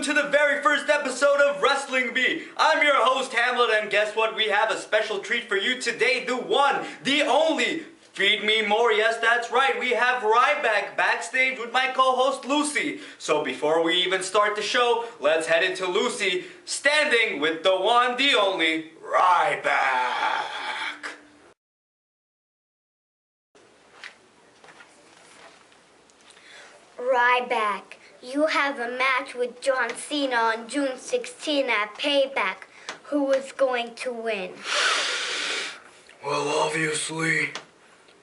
to the very first episode of Wrestling Bee. I'm your host, Hamlet, and guess what? We have a special treat for you today. The one, the only, Feed Me More. Yes, that's right. We have Ryback backstage with my co-host, Lucy. So before we even start the show, let's head into Lucy, standing with the one, the only, Ryback. Ryback, you have a match with John Cena on June 16 at Payback. Who is going to win? Well, obviously,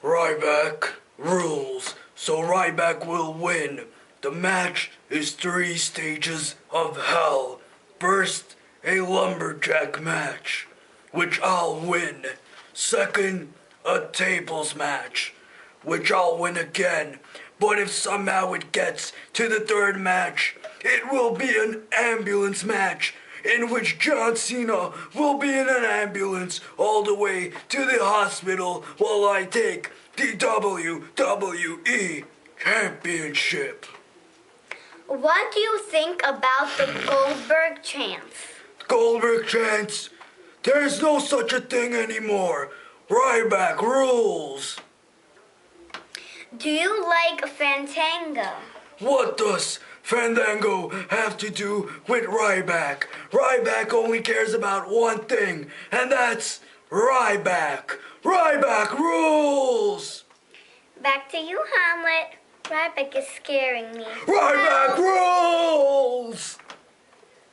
Ryback rules, so Ryback will win. The match is 3 stages of hell. First, a lumberjack match, which I'll win. Second, a tables match, which I'll win again. But if somehow it gets to the third match, it will be an ambulance match in which John Cena will be in an ambulance all the way to the hospital while I take the WWE Championship. What do you think about the Goldberg chants? Goldberg chants, there's no such a thing anymore. Ryback rules. Do you like Fandango? What does Fandango have to do with Ryback? Ryback only cares about one thing, and that's Ryback. Ryback rules! Back to you, Hamlet. Ryback is scaring me. Ryback rules!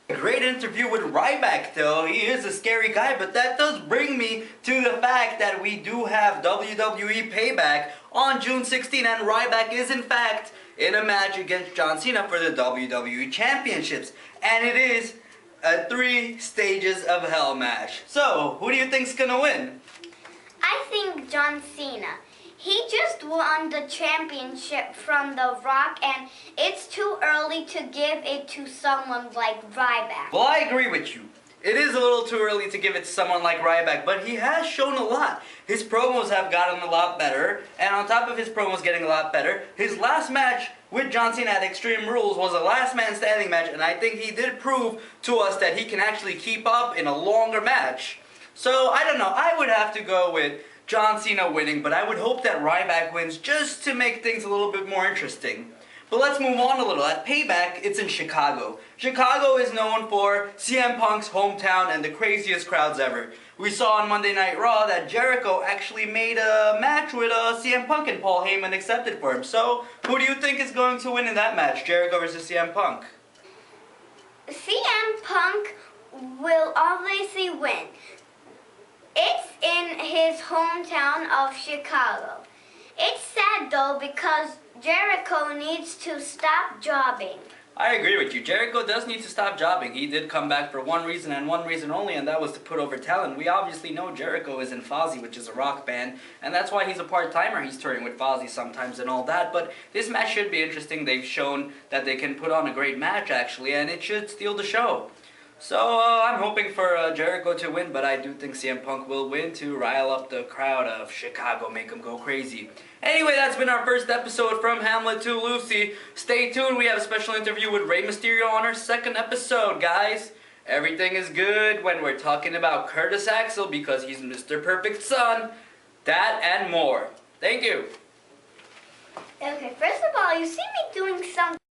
Great interview with Ryback, though. He is a scary guy, but that does bring me to the fact that we do have WWE Payback on June 16, and Ryback is, in fact, in a match against John Cena for the WWE Championships. And it is a 3 stages of hell match. So, who do you think's gonna win? I think John Cena. He just won the championship from The Rock, and it's too early to give it to someone like Ryback. Well, I agree with you. It is a little too early to give it to someone like Ryback, but he has shown a lot. His promos have gotten a lot better, and on top of his promos getting a lot better, his last match with John Cena at Extreme Rules was a last man standing match, and I think he did prove to us that he can actually keep up in a longer match. So, I don't know, I would have to go with John Cena winning, but I would hope that Ryback wins just to make things a little bit more interesting. But let's move on a little. At Payback, it's in Chicago. Chicago is known for CM Punk's hometown and the craziest crowds ever. We saw on Monday Night Raw that Jericho actually made a match with CM Punk, and Paul Heyman accepted for him. So, who do you think is going to win in that match, Jericho versus CM Punk? CM Punk will obviously win. It's in his hometown of Chicago. It's sad though because Jericho needs to stop jobbing. I agree with you. Jericho does need to stop jobbing. He did come back for one reason and one reason only, and that was to put over talent. We obviously know Jericho is in Fozzy, which is a rock band, and that's why he's a part-timer. He's touring with Fozzy sometimes and all that, but this match should be interesting. They've shown that they can put on a great match, actually, and it should steal the show. So, I'm hoping for Jericho to win, but I do think CM Punk will win to rile up the crowd of Chicago, make them go crazy. Anyway, that's been our first episode from Hamlet to Lucy. Stay tuned, we have a special interview with Rey Mysterio on our second episode, guys. Everything is good when we're talking about Curtis Axel because he's Mr. Perfect's son. That and more. Thank you. Okay, first of all, you see me doing something.